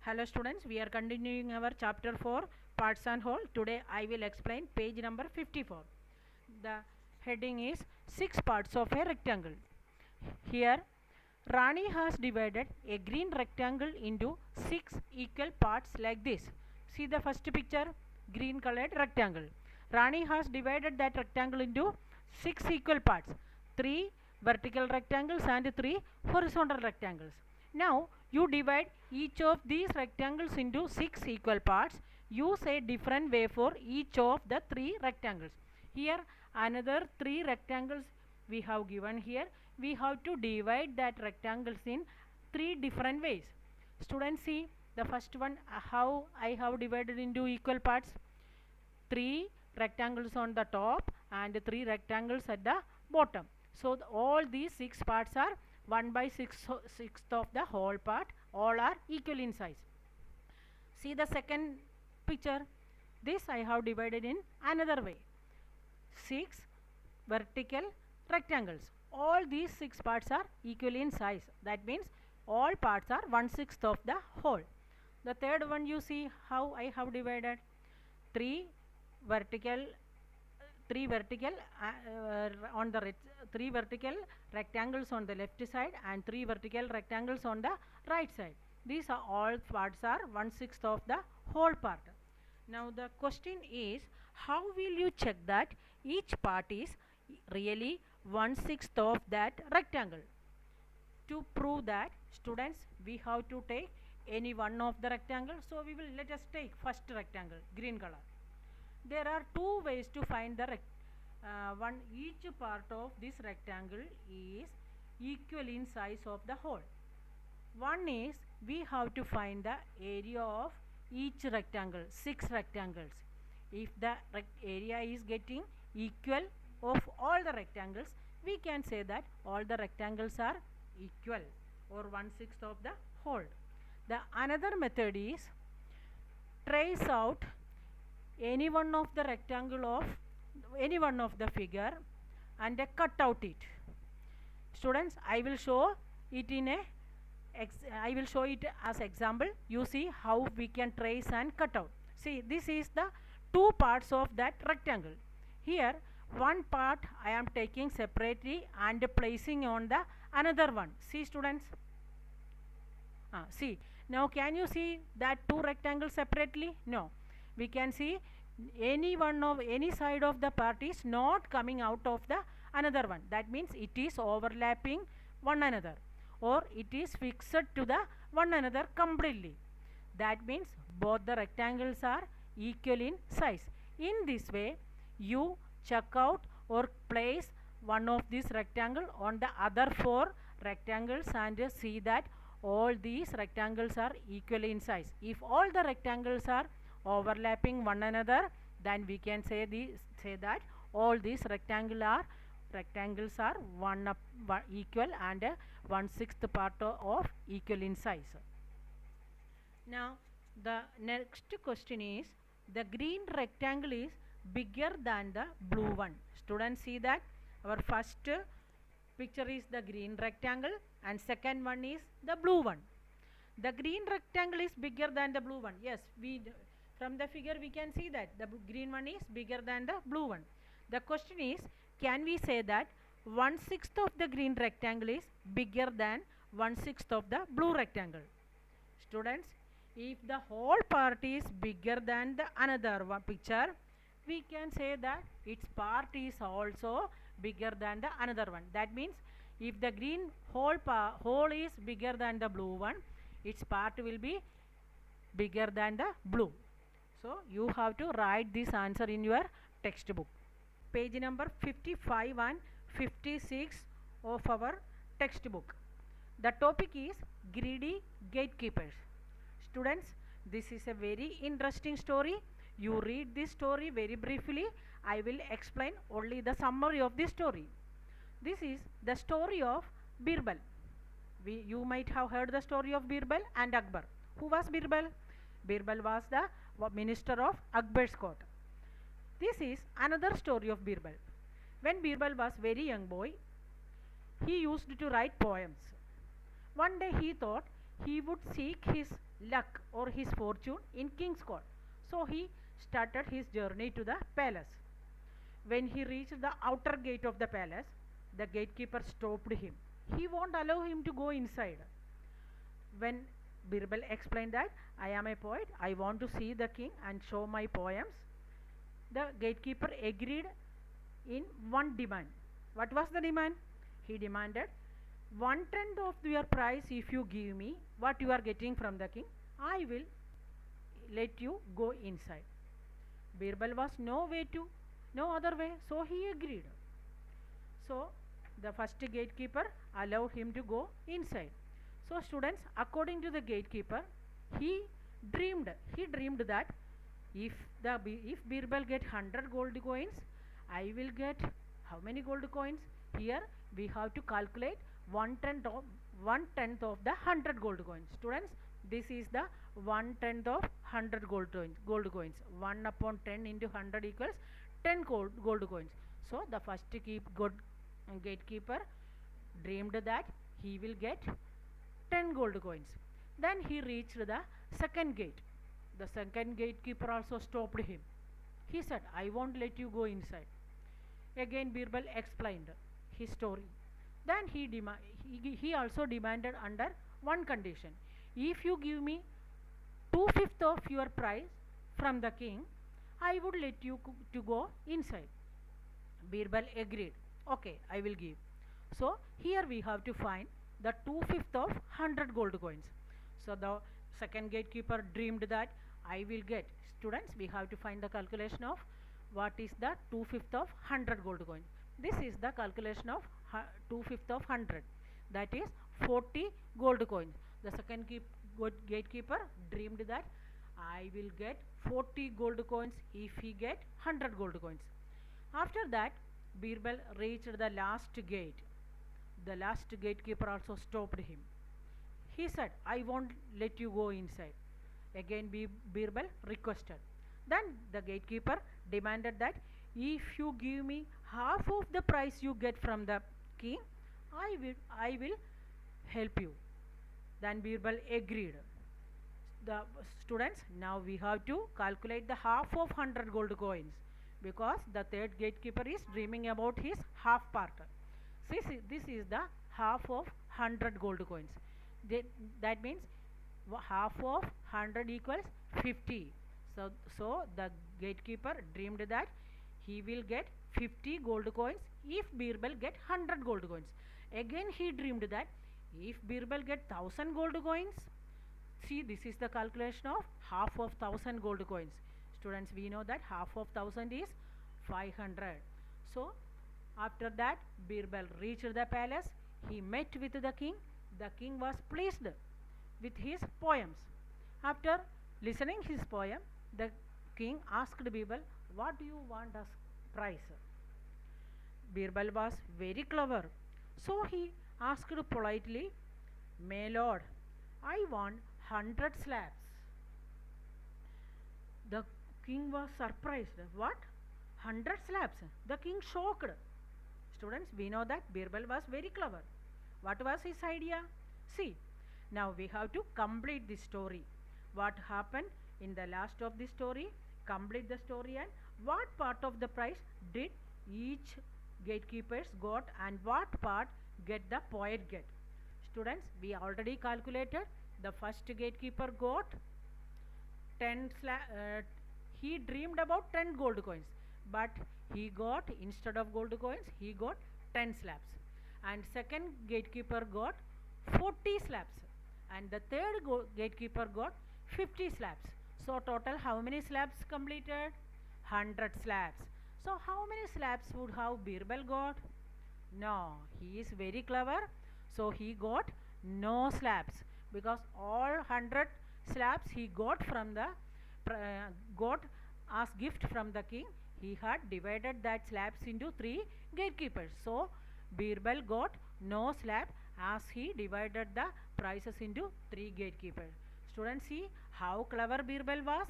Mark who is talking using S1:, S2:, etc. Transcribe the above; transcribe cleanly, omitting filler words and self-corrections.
S1: Hello students, we are continuing our chapter 4 parts and whole. Today I will explain page number 54. The heading is 6 parts of a rectangle. Here Rani has divided a green rectangle into 6 equal parts like this. See the first picture, green colored rectangle. Rani has divided that rectangle into 6 equal parts, 3 vertical rectangles and 3 horizontal rectangles. Now you divide each of these rectangles into 6 equal parts. Use a different way for each of the 3 rectangles. Here another 3 rectangles we have given here. We have to divide that rectangles in 3 different ways. Students, see the first one, how I have divided into equal parts. 3 rectangles on the top and 3 rectangles at the bottom. So all these 6 parts are 1 by 6th of the whole part. All are equal in size. See the second picture. This I have divided in another way. 6 vertical rectangles. All these 6 parts are equal in size. That means all parts are 1/6 of the whole. The third one, you see how I have divided. 3 vertical on the 3 vertical rectangles on the left side and 3 vertical rectangles on the right side. These are all parts are 1/6 of the whole part. Now the question is, how will you check that each part is really 1/6 of that rectangle? To prove that, students, we have to take any one of the rectangle. So we will, let us take first rectangle, green color. There are two ways to find the each part of this rectangle is equal in size of the whole. One is we have to find the area of each rectangle, 6 rectangles. If the area is getting equal of all the rectangles, we can say that all the rectangles are equal or 1/6 of the whole. The another method is trace out any one of the rectangle of any one of the figure and cut out it. Students, I will show it in a I will show it as example. You see how we can trace and cut out. See, this is the two parts of that rectangle. Here one part I am taking separately and placing on the another one. See students, see now, can you see that two rectangles separately? No, we can see any one of any side of the part is not coming out of the another one. That means it is overlapping one another, or it is fixed to the one another completely. That means both the rectangles are equal in size. In this way you check out or place one of this rectangle on the other 4 rectangles and see that all these rectangles are equal in size. If all the rectangles are overlapping one another, then we can say that all these rectangles are one equal and 1/6 part of equal in size. Now the next question is, the green rectangle is bigger than the blue one. Students, see that our first picture is the green rectangle and second one is the blue one. The green rectangle is bigger than the blue one. Yes, from the figure we can see that the green one is bigger than the blue one. The question is, can we say that 1/6 of the green rectangle is bigger than 1/6 of the blue rectangle? Students, if the whole part is bigger than the another one picture, we can say that its part is also bigger than the another one. That means if the green whole is bigger than the blue one, its part will be bigger than the blue. So you have to write this answer in your textbook. Page number 55 and 56 of our textbook. The topic is greedy gatekeepers. Students, this is a very interesting story. You read this story very briefly. I will explain only the summary of this story. This is the story of Birbal. You might have heard the story of Birbal and Akbar. Who was Birbal? Birbal was the minister of Akbar's court. This is another story of Birbal. When Birbal was very young boy, he used to write poems. One day he thought he would seek his luck or his fortune in King's Court. So he started his journey to the palace. When he reached the outer gate of the palace, the gatekeeper stopped him. He won't allow him to go inside. When Birbal explained that I am a poet, I want to see the king and show my poems, the gatekeeper agreed in one demand. What was the demand? He demanded 1/10 of your price if you give me what you are getting from the king. I will let you go inside. Birbal was no other way, so he agreed. So the first gatekeeper allowed him to go inside. So students, according to the gatekeeper, he dreamed that if Birbal get 100 gold coins, I will get how many gold coins? Here we have to calculate 1/10 of the 100 gold coins. Students, this is the 1/10 of 100 gold coins. 1 upon 10 into 100 equals 10 gold coins. So the first gatekeeper dreamed that he will get 10 gold coins. Then he reached the second gate. The second gatekeeper also stopped him. He said, I won't let you go inside. Again Birbal explained his story. Then he also demanded under one condition. If you give me 2/5 of your price from the king, I would let you to go inside. Birbal agreed. Okay, I will give. So here we have to find the 2/5 of 100 gold coins. So the second gatekeeper dreamed that I will get. Students, we have to find the calculation of what is the 2/5 of 100 gold coin. This is the calculation of 2/5 of 100. That is 40 gold coins. The second gatekeeper dreamed that I will get 40 gold coins if he get 100 gold coins. After that, Birbal reached the last gate. The last gatekeeper also stopped him. He said, I won't let you go inside. Again Birbal requested. Then the gatekeeper demanded that if you give me half of the price you get from the king, I will help you. Then Birbal agreed. The students, now we have to calculate the half of 100 gold coins, because the third gatekeeper is dreaming about his half part. This is the half of 100 gold coins. That means half of 100 equals 50. So the gatekeeper dreamed that he will get 50 gold coins if Birbal get 100 gold coins. Again he dreamed that if Birbal get 1000 gold coins, see, this is the calculation of half of 1000 gold coins. Students, we know that half of 1000 is 500. So after that Birbal reached the palace. He met with the king. The king was pleased with his poems. After listening his poem, the king asked Birbal, what do you want as price? Birbal was very clever. So he asked politely, my lord, I want 100 slabs. The king was surprised. What? 100 slabs? The king shocked. Students, we know that Birbal was very clever. What was his idea? See, now we have to complete this story. What happened in the last of the story? Complete the story, and what part of the price did each gatekeepers got and what part get the poet get. Students, we already calculated. The first gatekeeper got 10 he dreamed about 10 gold coins, but he got, instead of gold coins, he got 10 slabs. And second gatekeeper got 40 slabs, and the third gatekeeper got 50 slabs. So total how many slabs completed? 100 slabs. So how many slabs would have Birbal got? No, he is very clever. So he got no slabs, because all 100 slabs he got from the got as gift from the king. He had divided that slabs into 3 gatekeepers. So Birbal got no slab as he divided the prices into 3 gatekeepers. Students, see how clever Birbal was.